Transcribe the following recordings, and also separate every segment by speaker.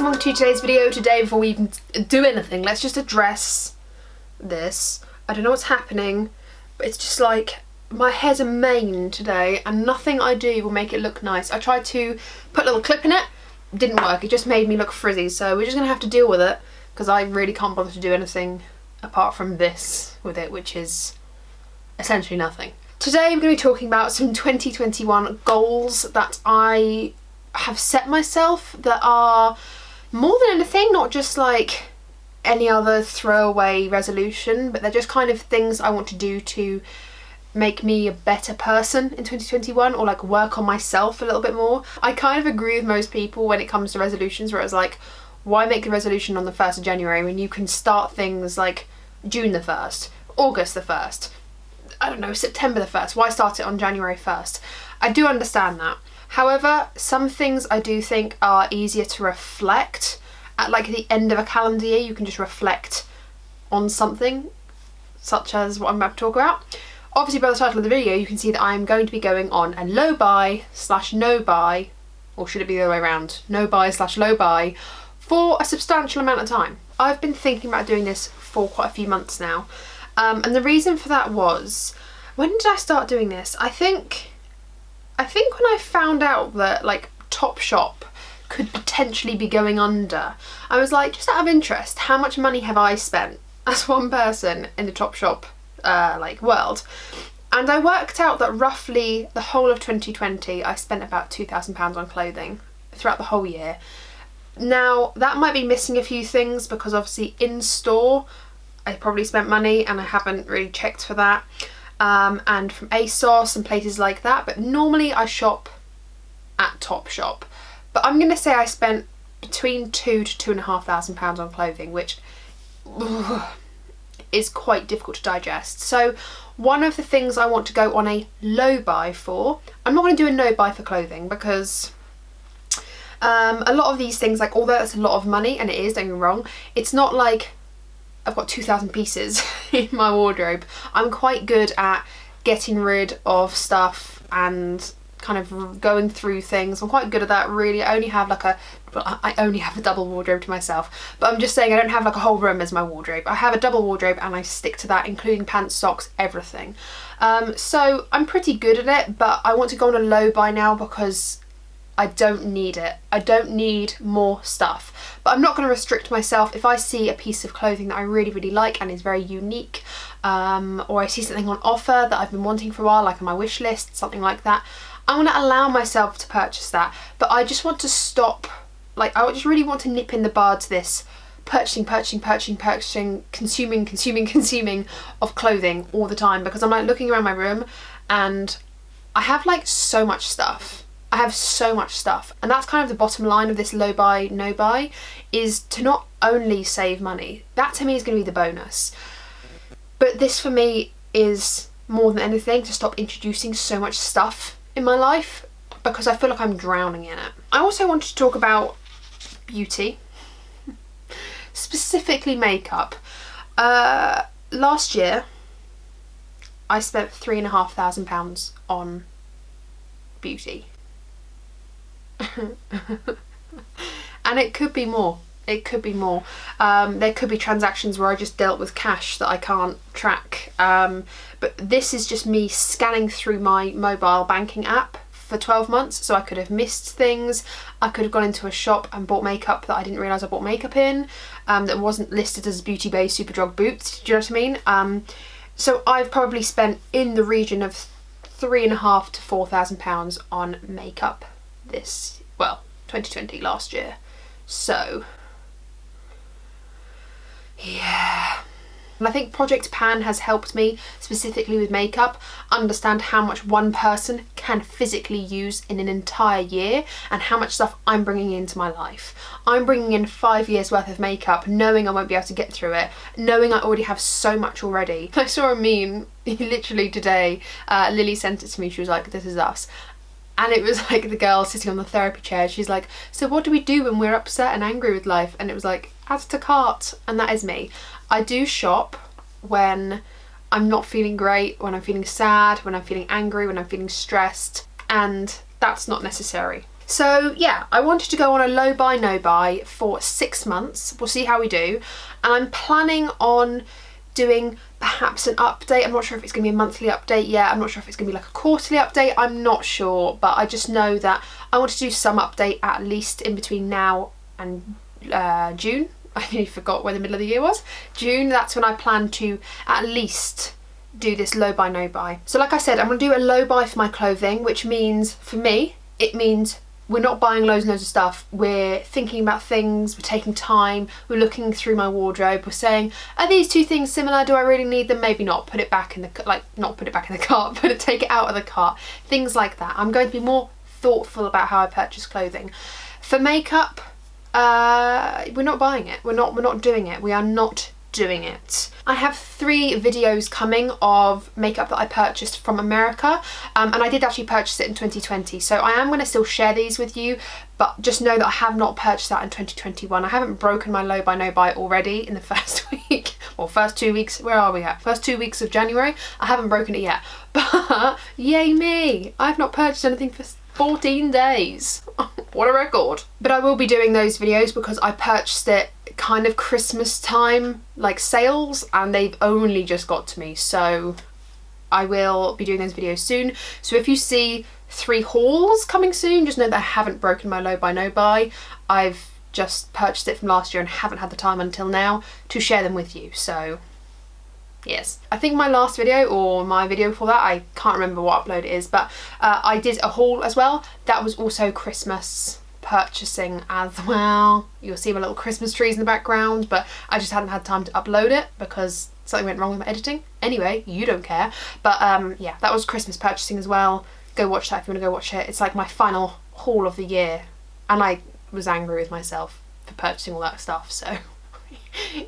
Speaker 1: and welcome to today's video. Today, before we even do anything, let's just address this. I don't know what's happening, but it's just like my hair's a mane today and nothing I do will make it look nice. I tried to put a little clip in it, didn't work. It just made me look frizzy, so we're just gonna have to deal with it because I really can't bother to do anything apart from this with it, which is essentially nothing. Today I'm going to be talking about some 2021 goals that I have set myself that are more than anything, not just like any other throwaway resolution, but they're just kind of things I want to do to make me a better person in 2021, or like work on myself a little bit more. I kind of agree with most people when it comes to resolutions, where it's like, why make a resolution on the 1st of January when you can start things like June the 1st, August the 1st, I don't know, September the 1st. Why start it on January 1st? I do understand that. However, some things I do think are easier to reflect at like the end of a calendar year. You can just reflect on something, such as what I'm about to talk about. Obviously, by the title of the video, you can see that I'm going to be going on a low buy / no buy, or should it be the other way around? No buy / low buy for a substantial amount of time. I've been thinking about doing this for quite a few months now. And the reason for that was, when did I start doing this? I think when I found out that like Topshop could potentially be going under, I was like, just out of interest, how much money have I spent as one person in the Topshop like world? And I worked out that roughly the whole of 2020 I spent about £2,000 on clothing throughout the whole year. Now that might be missing a few things because obviously in store I probably spent money and I haven't really checked for that. And from ASOS and places like that, but normally I shop at Topshop. But I'm going to say I spent between £2,000 to £2,500 on clothing, which is quite difficult to digest. So one of the things I want to go on a low buy for, I'm not going to do a no buy for clothing because a lot of these things, like although it's a lot of money, and it is, don't get me wrong, it's not like I've got 2,000 pieces in my wardrobe. I'm quite good at getting rid of stuff and kind of going through things. I'm quite good at that, really. I only have a double wardrobe to myself, but I'm just saying I don't have like a whole room as my wardrobe. I have a double wardrobe and I stick to that, including pants, socks, everything. So I'm pretty good at it, but I want to go on a low buy now because I don't need it. I don't need more stuff. But I'm not going to restrict myself. If I see a piece of clothing that I really, really like and is very unique, or I see something on offer that I've been wanting for a while, like on my wish list, something like that, I'm going to allow myself to purchase that. But I just want to stop, like I just really want to nip in the bud to this purchasing, consuming of clothing all the time, because I'm like looking around my room and I have like so much stuff. I have so much stuff, and that's kind of the bottom line of this low buy, no buy, is to not only save money. That to me is going to be the bonus. But this for me is more than anything to stop introducing so much stuff in my life because I feel like I'm drowning in it. I also wanted to talk about beauty, specifically makeup. Last year I spent £3,500 on beauty. And it could be more. There could be transactions where I just dealt with cash that I can't track, but this is just me scanning through my mobile banking app for 12 months, so I could have missed things. I could have gone into a shop and bought makeup that I didn't realise I bought makeup in, that wasn't listed as Beauty Bay Superdrug Boots. Do you know what I mean? So I've probably spent in the region of £3,500 to £4,000 on makeup this, well, 2020, last year. So yeah, and I think Project Pan has helped me specifically with makeup understand how much one person can physically use in an entire year and how much stuff I'm bringing into my life. I'm bringing in 5 years worth of makeup knowing I won't be able to get through it, knowing I already have so much already. I saw a meme literally today, Lily sent it to me, she was like, "This is us." And it was like the girl sitting on the therapy chair. She's like, "So what do we do when we're upset and angry with life?" And it was like, add to cart. And that is me. I do shop when I'm not feeling great, when I'm feeling sad, when I'm feeling angry, when I'm feeling stressed. And that's not necessary. So yeah, I wanted to go on a low buy, no buy for 6 months. We'll see how we do. And I'm planning on doing perhaps an update. I'm not sure if it's going to be a monthly update yet. I'm not sure if it's going to be like a quarterly update. I'm not sure, but I just know that I want to do some update at least in between now and June. I nearly forgot where the middle of the year was. June, that's when I plan to at least do this low buy, no buy. So like I said, I'm going to do a low buy for my clothing, which means for me, it means we're not buying loads and loads of stuff. We're thinking about things, we're taking time, we're looking through my wardrobe, we're saying, are these two things similar? Do I really need them? Maybe not. Put it back in the, like, not put it back in the cart, but take it out of the cart. Things like that. I'm going to be more thoughtful about how I purchase clothing. For makeup, we're not buying it. We're not doing it. We are not doing it. I have 3 videos coming of makeup that I purchased from America, and I did actually purchase it in 2020, so I am going to still share these with you, but just know that I have not purchased that in 2021. I haven't broken my low buy no buy already in the first week, or first 2 weeks, where are we at? First 2 weeks of January. I haven't broken it yet, but yay me, I've not purchased anything for 14 days. What a record. But I will be doing those videos because I purchased it kind of Christmas time, like sales, and they've only just got to me, so I will be doing those videos soon. So if you see 3 hauls coming soon, just know that I haven't broken my low buy no buy. I've just purchased it from last year and haven't had the time until now to share them with you, so yes. I think my last video, or my video before that, I can't remember what upload it is, but I did a haul as well. That was also Christmas purchasing as well. You'll see my little Christmas trees in the background, but I just hadn't had time to upload it because something went wrong with my editing. Anyway, you don't care. But yeah, that was Christmas purchasing as well. Go watch that if you want to go watch it. It's like my final haul of the year, and I was angry with myself for purchasing all that stuff, so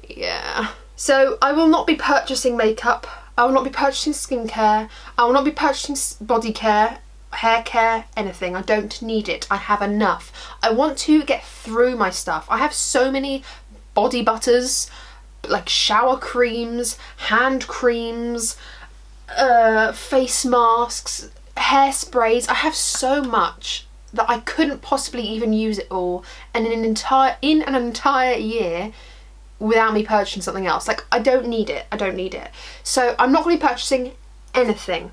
Speaker 1: yeah. So I will not be purchasing makeup, I will not be purchasing skincare, I will not be purchasing body care, hair care, anything. I don't need it. I have enough. I want to get through my stuff. I have so many body butters, like shower creams, hand creams, face masks, hairsprays. I have so much that I couldn't possibly even use it all in an entire year without me purchasing something else. Like, I don't need it. I don't need it. So I'm not going to be purchasing anything.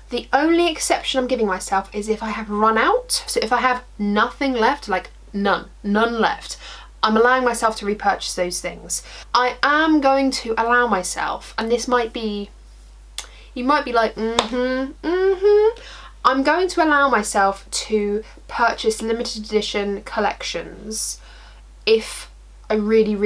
Speaker 1: The only exception I'm giving myself is if I have run out. So if I have nothing left, like none left, I'm allowing myself to repurchase those things. I am going to allow myself, and this might be, you might be like, I'm going to allow myself to purchase limited edition collections if I really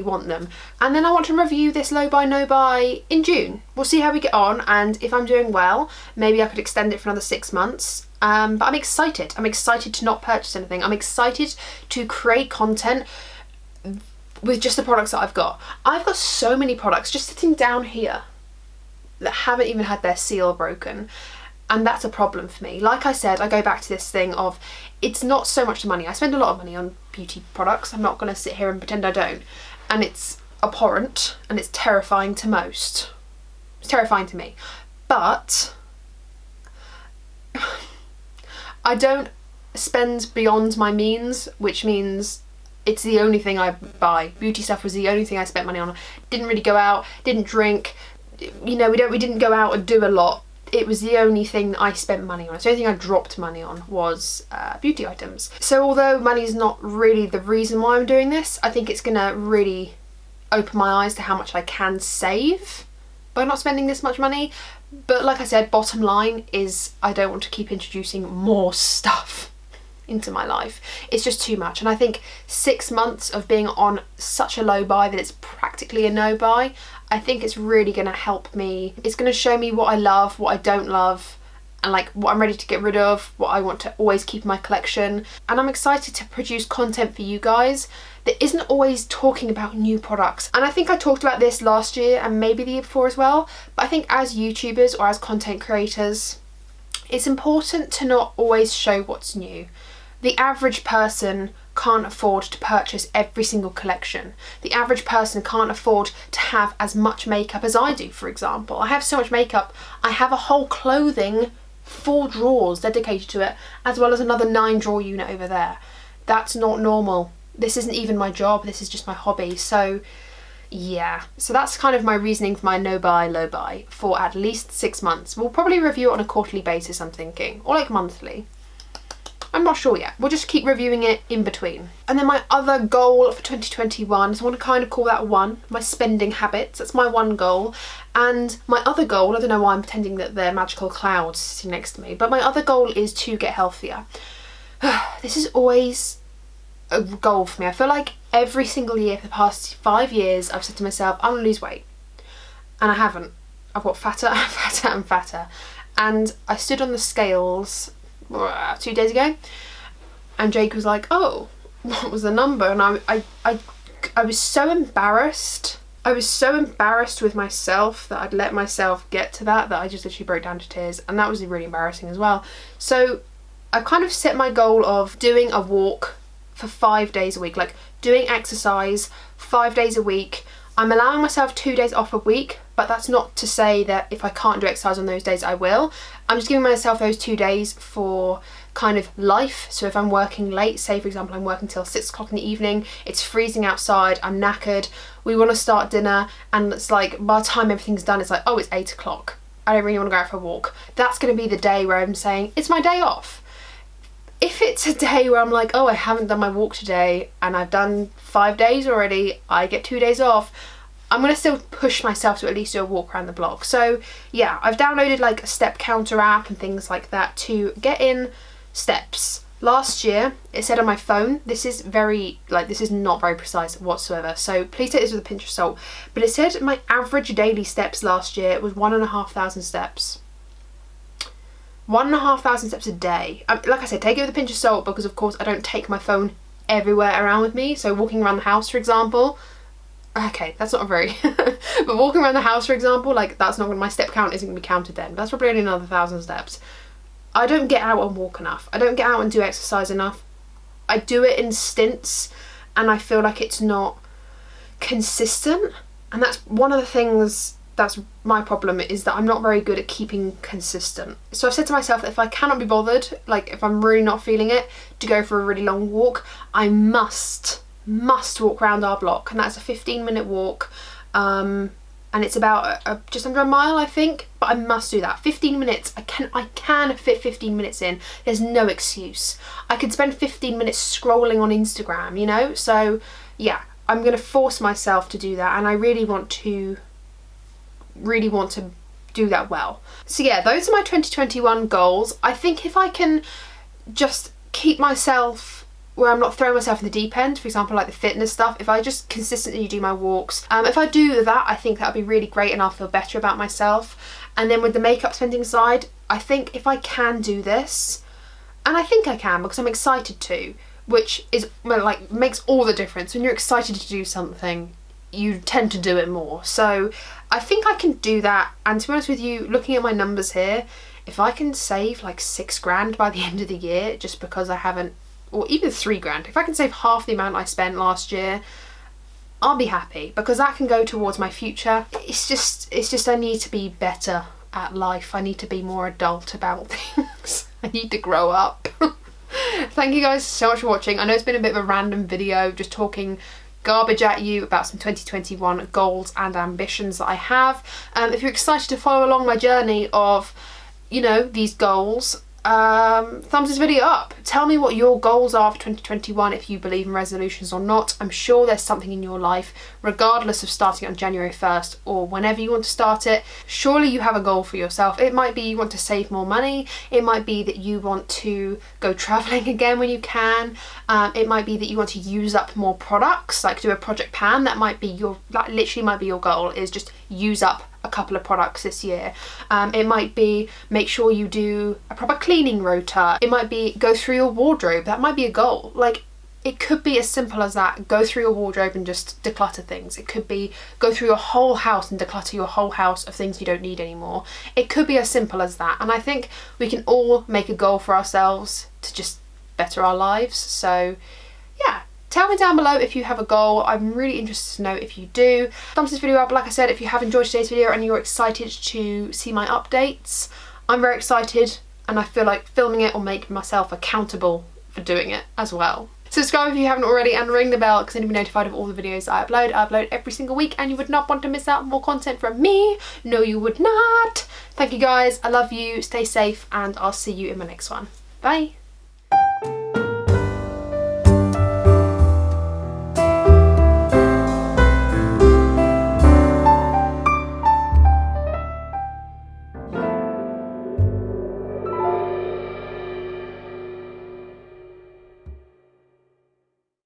Speaker 1: want them. And then I want to review this low buy no buy in June. We'll see how we get on, and if I'm doing well, maybe I could extend it for another 6 months. But I'm excited. I'm excited to not purchase anything. I'm excited to create content with just the products that I've got. I've got so many products just sitting down here that haven't even had their seal broken. And that's a problem for me. Like I said, I go back to this thing of, it's not so much the money. I spend a lot of money on beauty products. I'm not going to sit here and pretend I don't. And it's abhorrent and it's terrifying to most. It's terrifying to me. But I don't spend beyond my means, which means it's the only thing I buy. Beauty stuff was the only thing I spent money on. Didn't really go out, didn't drink. You know, we didn't go out and do a lot. It was the only thing that I spent money on. The only thing I dropped money on was beauty items. So although money is not really the reason why I'm doing this, I think it's gonna really open my eyes to how much I can save by not spending this much money. But like I said, bottom line is I don't want to keep introducing more stuff into my life. It's just too much. And I think 6 months of being on such a low buy that it's practically a no buy, I think it's really going to help me. It's going to show me what I love, what I don't love, and like what I'm ready to get rid of, what I want to always keep in my collection. And I'm excited to produce content for you guys that isn't always talking about new products. And I think I talked about this last year and maybe the year before as well, but I think as YouTubers or as content creators, it's important to not always show what's new. The average person can't afford to purchase every single collection. The average person can't afford to have as much makeup as I do, for example. I have so much makeup, I have a whole clothing 4 drawers dedicated to it, as well as another 9 drawer unit over there. That's not normal. This isn't even my job, this is just my hobby. So yeah, so that's kind of my reasoning for my no buy, low buy for at least 6 months. We'll probably review it on a quarterly basis, I'm thinking, or like monthly. I'm not sure yet. We'll just keep reviewing it in between. And then my other goal for 2021, so I want to kind of call that one, my spending habits. That's my one goal. And my other goal, I don't know why I'm pretending that they're magical clouds sitting next to me, but my other goal is to get healthier. This is always a goal for me. I feel like every single year for the past 5 years, I've said to myself, I'm gonna lose weight. And I haven't. I've got fatter and fatter and fatter. And I stood on the scales 2 days ago, and Jake was like, oh, what was the number? And I was so embarrassed. I was so embarrassed with myself that I'd let myself get to that I just literally broke down to tears, and that was really embarrassing as well. So I've kind of set my goal of doing a walk for 5 days a week, like doing exercise 5 days a week. I'm allowing myself 2 days off a week, but that's not to say that if I can't do exercise on those days I will. I'm just giving myself those 2 days for kind of life. So if I'm working late, say for example I'm working till 6 o'clock in the evening, it's freezing outside, I'm knackered, we want to start dinner, and it's like by the time everything's done it's like, oh, it's 8 o'clock, I don't really want to go out for a walk. That's going to be the day where I'm saying it's my day off. If it's a day where I'm like, oh, I haven't done my walk today and I've done 5 days already, I get 2 days off, I'm going to still push myself to at least do a walk around the block. So yeah, I've downloaded like a step counter app and things like that to get in steps. Last year, it said on my phone, this is not very precise whatsoever, so please take this with a pinch of salt, but it said my average daily steps last year was 1,500 steps. 1,500 steps a day. Like I said, take it with a pinch of salt, because of course I don't take my phone everywhere around with me. So walking around the house, for example, okay, that's not very but walking around the house, for example, like that's not when my step count isn't going to be counted then. That's probably only another 1,000 steps. I don't get out and walk enough. I don't get out and do exercise enough. I do it in stints and I feel like it's not consistent, and that's one of the things that's my problem, is that I'm not very good at keeping consistent. So I've said to myself that if I cannot be bothered, like if I'm really not feeling it to go for a really long walk, I must walk around our block, and that's a 15-minute walk, and it's about just under a mile, I think, but I must do that. 15 minutes, I can fit 15 minutes in. There's no excuse. I could spend 15 minutes scrolling on Instagram, you know? So yeah, I'm gonna force myself to do that, and I really want to do that well. So yeah, those are my 2021 goals. I think if I can just keep myself where I'm not throwing myself in the deep end, for example like the fitness stuff, if I just consistently do my walks, if I do that, I think that would be really great and I'll feel better about myself. And then with the makeup spending side, I think if I can do this, and I think I can because I'm excited to, which is, well, like, makes all the difference. When you're excited to do something, you tend to do it more. So I think I can do that, and to be honest with you, looking at my numbers here, if I can save like 6 grand by the end of the year just because I haven't, or even 3 grand, if I can save half the amount I spent last year, I'll be happy, because that can go towards my future. It's just I need to be better at life. I need to be more adult about things. I need to grow up. Thank you guys so much for watching. I know it's been a bit of a random video, just talking garbage at you about some 2021 goals and ambitions that I have. If you're excited to follow along my journey of, you know, these goals, thumbs this video up. Tell me what your goals are for 2021, if you believe in resolutions or not. I'm sure there's something in your life, regardless of starting it on January 1st or whenever you want to start it. Surely you have a goal for yourself. It might be you want to save more money, it might be that you want to go traveling again when you can, it might be that you want to use up more products, like do a project pan. That might be your, that literally might be your goal, is just use up a couple of products this year. It might be make sure you do a proper cleaning rota. It might be go through your wardrobe. That might be a goal. Like, it could be as simple as that. Go through your wardrobe and just declutter things. It could be go through your whole house and declutter your whole house of things you don't need anymore. It could be as simple as that. And I think we can all make a goal for ourselves to just better our lives. So yeah, tell me down below if you have a goal. I'm really interested to know if you do. Thumbs this video up, like I said, if you have enjoyed today's video and you're excited to see my updates. I'm very excited, and I feel like filming it will make myself accountable for doing it as well. Subscribe if you haven't already and ring the bell because then you'll be notified of all the videos I upload. I upload every single week and you would not want to miss out on more content from me. No, you would not. Thank you guys. I love you. Stay safe and I'll see you in my next one. Bye.